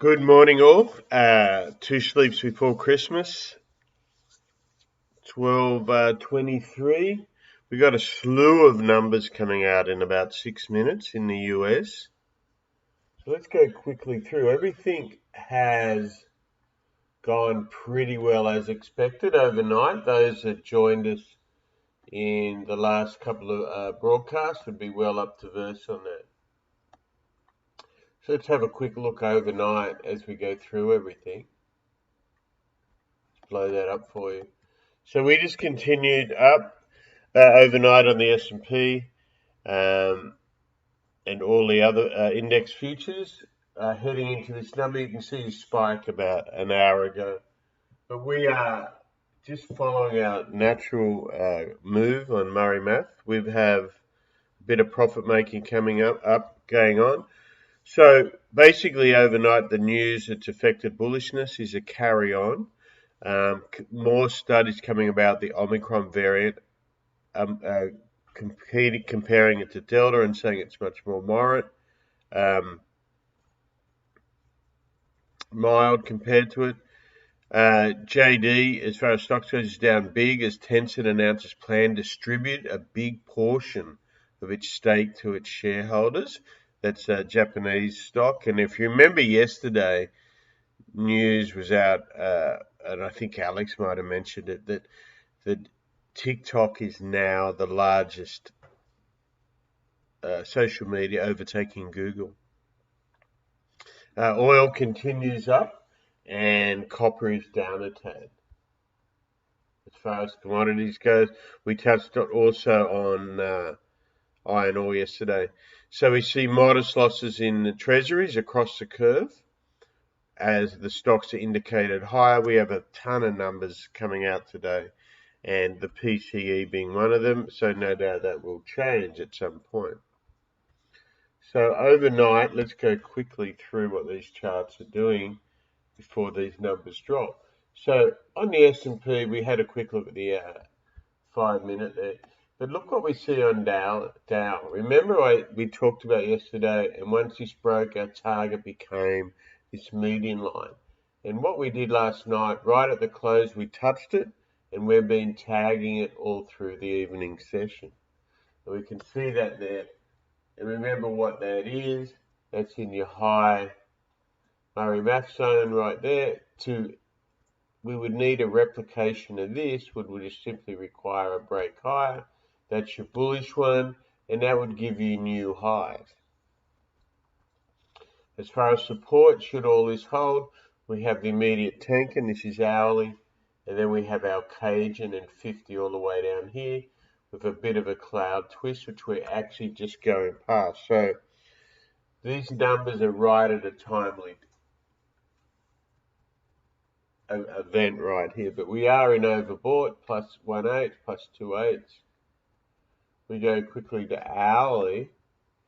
Good morning, all. Two sleeps before Christmas, 12:23. We got a slew of numbers coming out in about 6 minutes in the US. So let's go quickly through. Everything has gone pretty well as expected overnight. Those that joined us in the last couple of broadcasts would be well up to verse on that. So let's have a quick look overnight as we go through everything. Let's blow that up for you. So we just continued up overnight on the S&P and all the other index futures. Heading into this number, you can see a spike about an hour ago. But we are just following our natural move on Murray Math. We have a bit of profit making coming going on. So basically overnight, the news that's affected bullishness is a carry on. More studies coming about the Omicron variant, comparing it to Delta and saying it's much more mild compared to it. JD, as far as stocks goes, is down big as Tencent announces plan to distribute a big portion of its stake to its shareholders. That's a Japanese stock. And if you remember yesterday, news was out, and I think Alex might have mentioned it, that TikTok is now the largest social media, overtaking Google. Oil continues up, and copper is down a tad. As far as commodities goes, we touched also on iron ore yesterday. So we see modest losses in the treasuries across the curve as the stocks are indicated higher. We have a ton of numbers coming out today, and the PCE being one of them, so no doubt that will change at some point. So overnight, let's go quickly through what these charts are doing before these numbers drop. So on the S&P, we had a quick look at the 5 minute there. But look what we see on Dow. Remember we talked about yesterday, and once this broke, our target became this median line. And what we did last night, right at the close, we touched it, and we've been tagging it all through the evening session. And we can see that there. And remember what that is. That's in your high Murray Math zone right there. We would need a replication of this, would just simply require a break higher. That's your bullish one, and that would give you new highs. As far as support, should all this hold, we have the immediate Tenkan, this is hourly, and then we have our Cajun and 50 all the way down here with a bit of a cloud twist, which we're actually just going past. So these numbers are right at a timely event right here, but we are in overbought, plus 1/8, plus 2/8. We go quickly to hourly,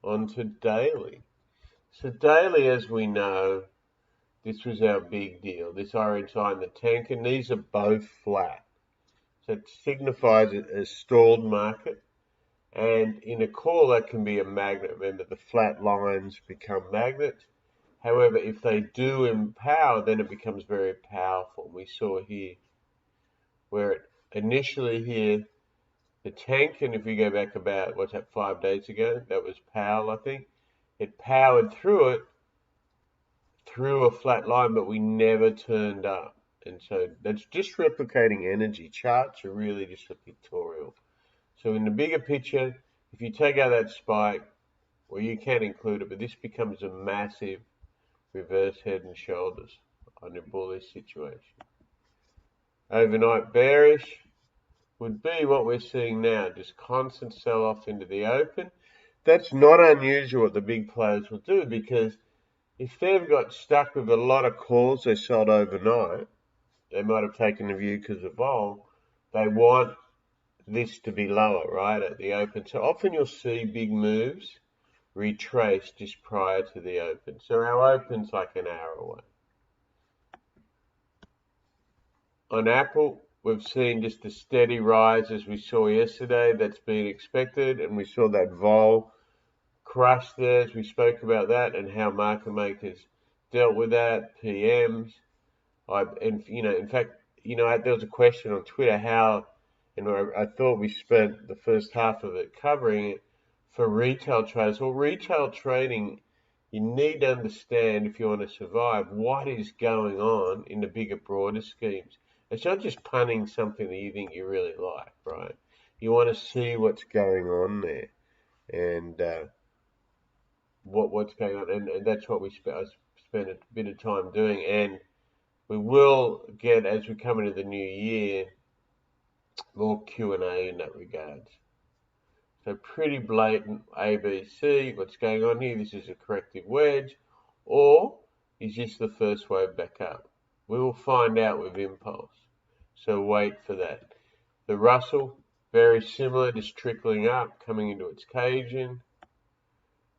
onto daily. So daily, as we know, this was our big deal. This orange line, the tank, and these are both flat. So it signifies a stalled market. And in a call, that can be a magnet. Remember, the flat lines become magnets. However, if they do empower, then it becomes very powerful. We saw here where it initially here, the tank, and if you go back about, 5 days ago, that was Powell, I think. It powered through it, through a flat line, but we never turned up. And so that's just replicating energy. Charts are really just a pictorial. So in the bigger picture, if you take out that spike, well, you can include it, but this becomes a massive reverse head and shoulders on a bullish situation. Overnight bearish would be what we're seeing now, just constant sell-off into the open. That's not unusual what the big players will do, because if they've got stuck with a lot of calls they sold overnight, they might have taken a view because of vol, they want this to be lower, right, at the open. So often you'll see big moves retrace just prior to the open. So our open's like an hour away. On Apple, we've seen just a steady rise as we saw yesterday. That's been expected, and we saw that vol crush there as we spoke about that, and how market makers dealt with that. PMs. In fact, there was a question on Twitter how, I thought we spent the first half of it covering it for retail traders. Well, retail trading, you need to understand if you want to survive what is going on in the bigger, broader schemes. It's not just punting something that you think you really like, right? You want to see what's going on there and what's going on, and that's what I spent a bit of time doing. And we will get, as we come into the new year, more Q&A in that regard. So pretty blatant ABC, what's going on here? This is a corrective wedge, or is this the first wave back up? We will find out with impulse. So wait for that. The Russell, very similar, just trickling up, coming into its Cajun.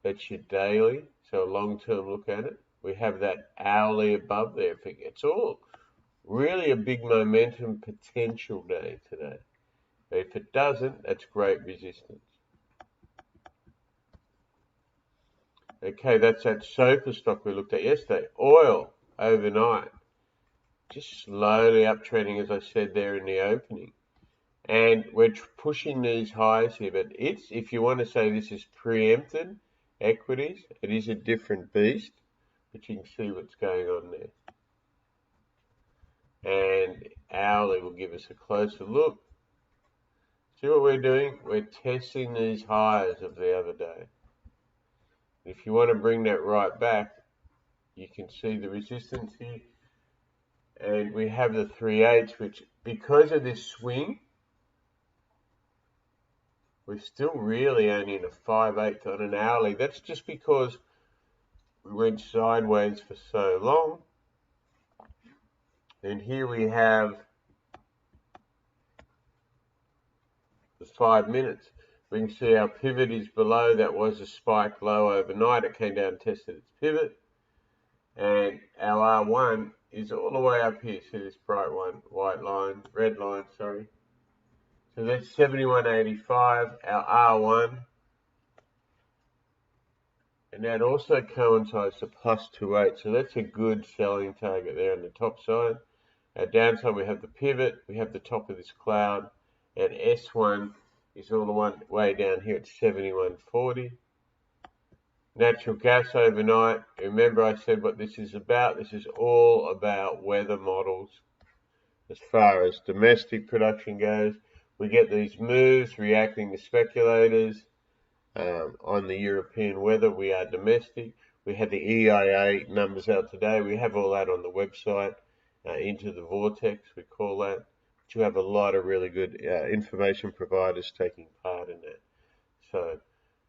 That's your daily, so a long-term look at it. We have that hourly above there. It's all really a big momentum potential day today. But if it doesn't, that's great resistance. Okay, that's that sofa stock we looked at yesterday. Oil, overnight. Just slowly uptrending, as I said there in the opening. And we're pushing these highs here, but if you want to say this is preempted equities, it is a different beast, but you can see what's going on there. And hourly will give us a closer look. See what we're doing? We're testing these highs of the other day. If you want to bring that right back, you can see the resistance here. And we have the 3/8, which, because of this swing, we're still really only in a 5/8 on an hourly. That's just because we went sideways for so long. And here we have the 5 minutes. We can see our pivot is below. That was a spike low overnight. It came down and tested its pivot. And our R1 is all the way up here. See this bright one, red line, sorry. So that's 71.85, our R1. And that also coincides to +2.8. So that's a good selling target there on the top side. Our downside, we have the pivot, we have the top of this cloud, and S1 is all the way down here at 71.40. Natural gas overnight. Remember I said what this is about. This is all about weather models. As far as domestic production goes, we get these moves reacting to speculators on the European weather. We are domestic. We had the EIA numbers out today. We have all that on the website. Into the vortex, we call that. But you have a lot of really good information providers taking part in that. So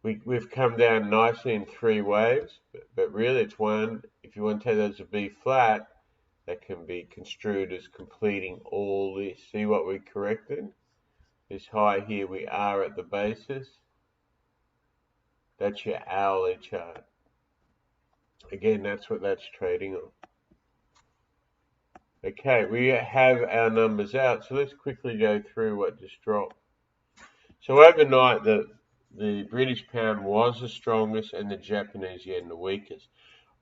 we've come down nicely in 3 waves, but really it's one. If you want to take those to B flat, that can be construed as completing all this. See what we corrected? This high here, we are at the basis. That's your hourly chart. Again, that's what that's trading on. Okay, we have our numbers out, so let's quickly go through what just dropped. So overnight, the British pound was the strongest and the Japanese yen the weakest.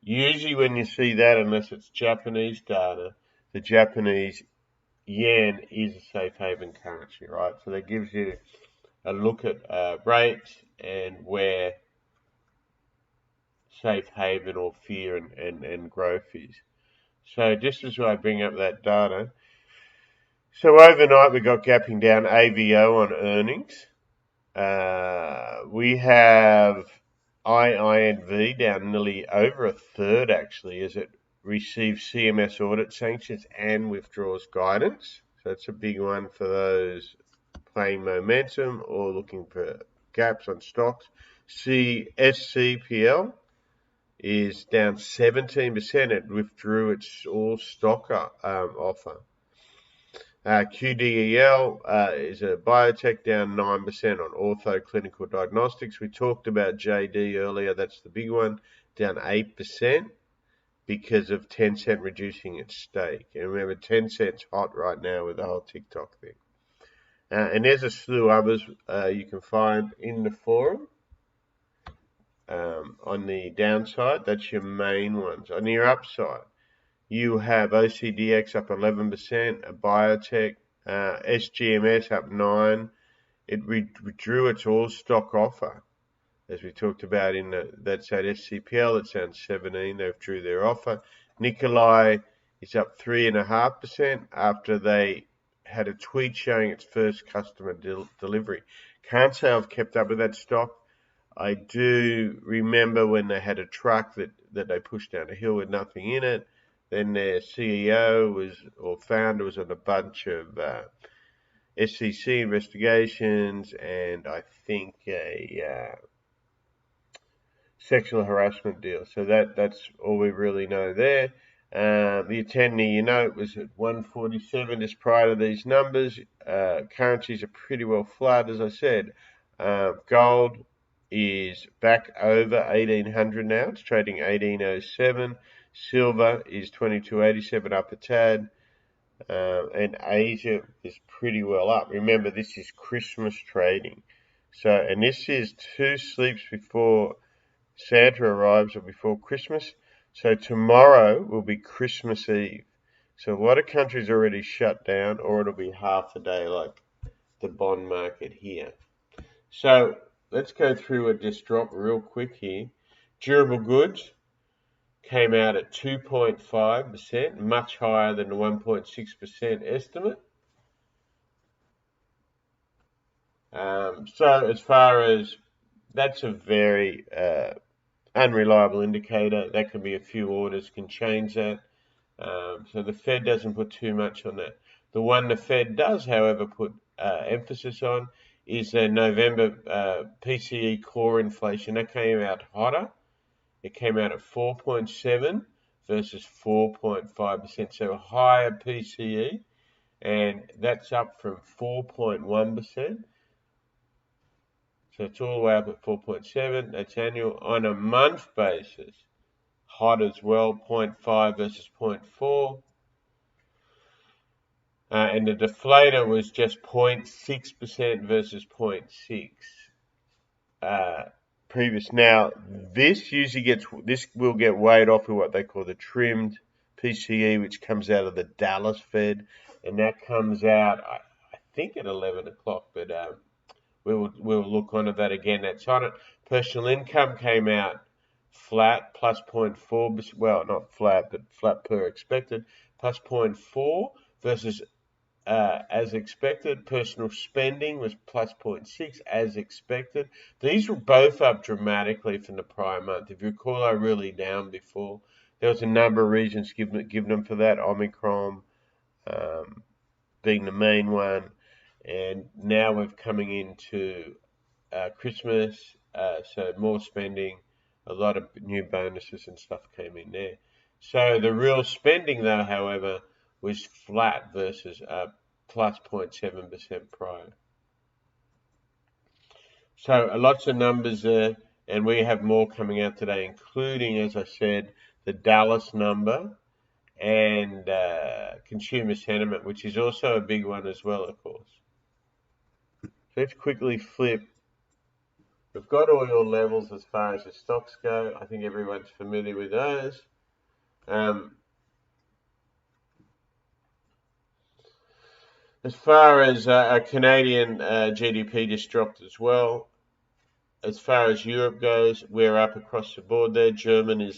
Usually when you see that, unless it's Japanese data, the Japanese yen is a safe haven currency, right? So that gives you a look at rates and where safe haven or fear and growth is. So just as I bring up that data, so overnight we got gapping down AVO on earnings. We have IINV down nearly over a third actually as it receives CMS audit sanctions and withdraws guidance. So that's a big one for those playing momentum or looking for gaps on stocks. SCPL is down 17%. It withdrew its all stock offer. QDEL is a biotech down 9% on ortho clinical diagnostics. We talked about JD earlier. That's the big one, down 8% because of Tencent reducing its stake. And remember, Tencent's hot right now with the whole TikTok thing. And there's a slew of others you can find in the forum. on the downside. That's your main ones. On your upside, you have OCDX up 11%, biotech, SGMS up 9%. It withdrew its all-stock offer, as we talked about that's at SCPL. It's down 17%. They withdrew their offer. Nikolai is up 3.5% after they had a tweet showing its first customer delivery. Can't say I've kept up with that stock. I do remember when they had a truck that they pushed down a hill with nothing in it. Then their CEO founder was on a bunch of SEC investigations, and I think a sexual harassment deal. So that's all we really know there. The 10-year note was at 147 just prior to these numbers. Currencies are pretty well flat, as I said. Gold is back over 1800 now. It's trading 1807. Silver is 2287, up a tad. And Asia is pretty well up. Remember, this is Christmas trading. So, and this is 2 sleeps before Santa arrives or before Christmas. So tomorrow will be Christmas Eve. So a lot of countries already shut down, or it'll be half a day like the bond market here. So let's go through this drop real quick here. Durable goods came out at 2.5%, much higher than the 1.6% estimate. So as far as that's a very unreliable indicator. That could be a few orders can change that. So the Fed doesn't put too much on that. The one the Fed does, however, put emphasis on is the November PCE core inflation. That came out hotter. It came out at 4.7 versus 4.5%, so a higher PCE, and that's up from 4.1%. So it's all the way up at 4.7. That's annual. On a month basis, hot as well, 0.5 versus 0.4. And the deflator was just 0.6% versus 0.6 previous. Now, this will get weighed off with what they call the trimmed PCE, which comes out of the Dallas Fed, and that comes out, I think, at 11 o'clock, but we'll look onto that again. That's on it. Personal income came out flat, plus 0.4%. Well, not flat, but flat per expected, plus 0.4 versus as expected. Personal spending was plus 0.6 as expected. These were both up dramatically from the prior month. If you recall, I really down before. There was a number of reasons given them for that. Omicron being the main one. And now we're coming into Christmas, so more spending, a lot of new bonuses and stuff came in there. So the real spending, though, however, was flat versus plus 0.7% prior. So lots of numbers there, and we have more coming out today, including, as I said, the Dallas number and consumer sentiment, which is also a big one as well, of course. Let's quickly flip. We've got oil levels as far as the stocks go. I think everyone's familiar with those. As far as Canadian GDP just dropped as well. As far as Europe goes, we're up across the board there. Germany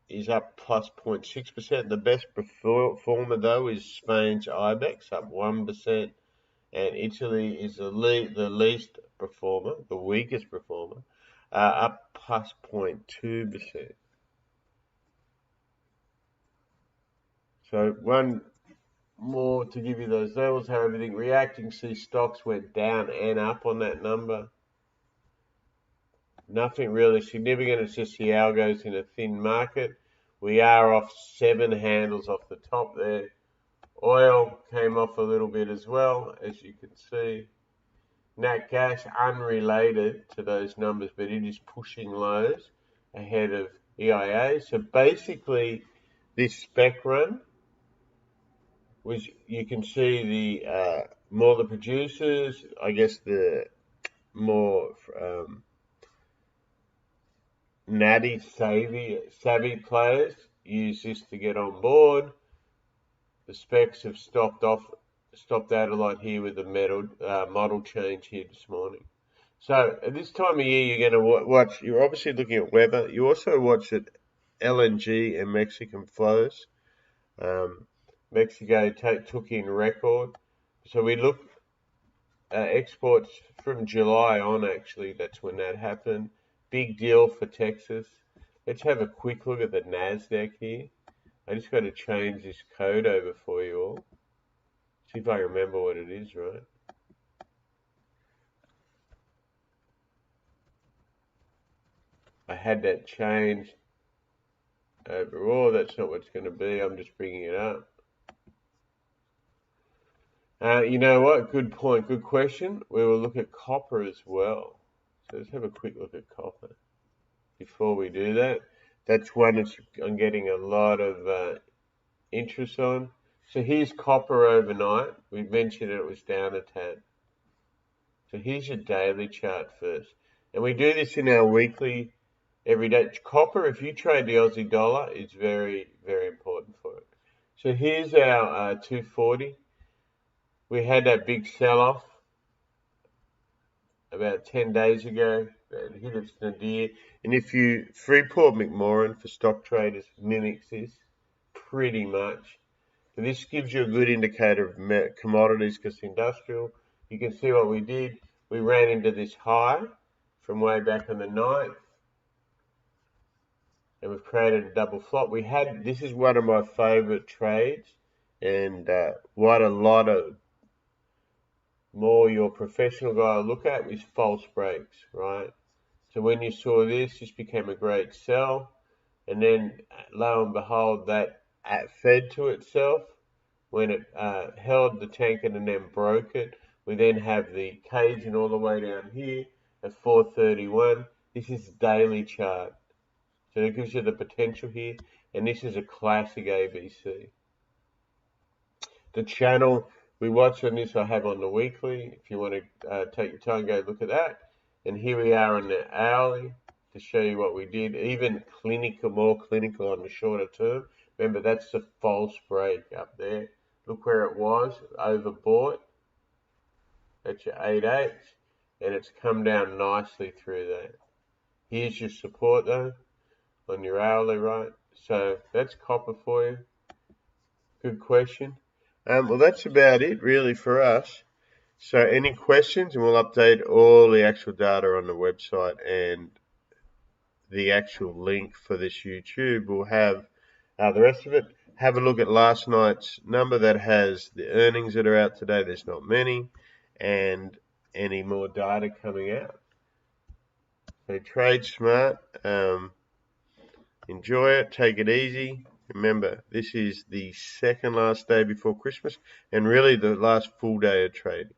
is up plus 0.6%. The best performer, though, is Spain's IBEX, up 1%. And Italy is the least performer, the weakest performer, up plus 0.2%. So one more to give you those levels, how everything reacting. See, stocks went down and up on that number. Nothing really significant. It's just the algos in a thin market. We are off 7 handles off the top there. Oil came off a little bit as well, as you can see. Nat gas, unrelated to those numbers, but it is pushing lows ahead of EIA. So basically, this spec run, which you can see the more the producers, I guess the more natty savvy players use this to get on board. The specs have stopped out a lot here with the model change here this morning. So at this time of year, you're going to watch. You're obviously looking at weather. You also watch at LNG and Mexican flows. Mexico took in record. So we look exports from July on. Actually, that's when that happened. Big deal for Texas. Let's have a quick look at the Nasdaq here. I just got to change this code over for you all. See if I remember what it is, right? I had that changed overall. That's not what it's going to be. I'm just bringing it up. You know what? Good point. Good question. We will look at copper as well. So let's have a quick look at copper. Before we do that, that's one I'm getting a lot of interest on. So here's copper overnight. We mentioned it was down a tad. So here's your daily chart first. And we do this in our weekly, everyday. Copper, if you trade the Aussie dollar, it's very, very important for it. So here's our 240. We had that big sell-off about 10 days ago. It hit its nadir. And if you, Freeport McMoran for stock traders mimics this pretty much. So this gives you a good indicator of commodities because industrial. You can see what we did. We ran into this high from way back on the 9th. And we've created a double flop. This is one of my favorite trades. And what a lot of more your professional guy will look at is false breaks, right? So when you saw this became a great sell. And then lo and behold, that fed to itself. When it held the tank and then broke it, we then have the Cajun all the way down here at 431. This is the daily chart. So it gives you the potential here. And this is a classic ABC. The channel we watch on this I have on the weekly. If you want to take your time, go look at that. And here we are on the hourly to show you what we did. Even more clinical on the shorter term. Remember, that's the false break up there. Look where it was, overbought. That's your 8/8, and it's come down nicely through that. Here's your support though, on your hourly, right? So that's copper for you. Good question. Well, that's about it really for us. So any questions, and we'll update all the actual data on the website and the actual link for this YouTube. We'll have the rest of it. Have a look at last night's number that has the earnings that are out today. There's not many, and any more data coming out. So trade smart. Enjoy it. Take it easy. Remember, this is the second last day before Christmas, and really the last full day of trading.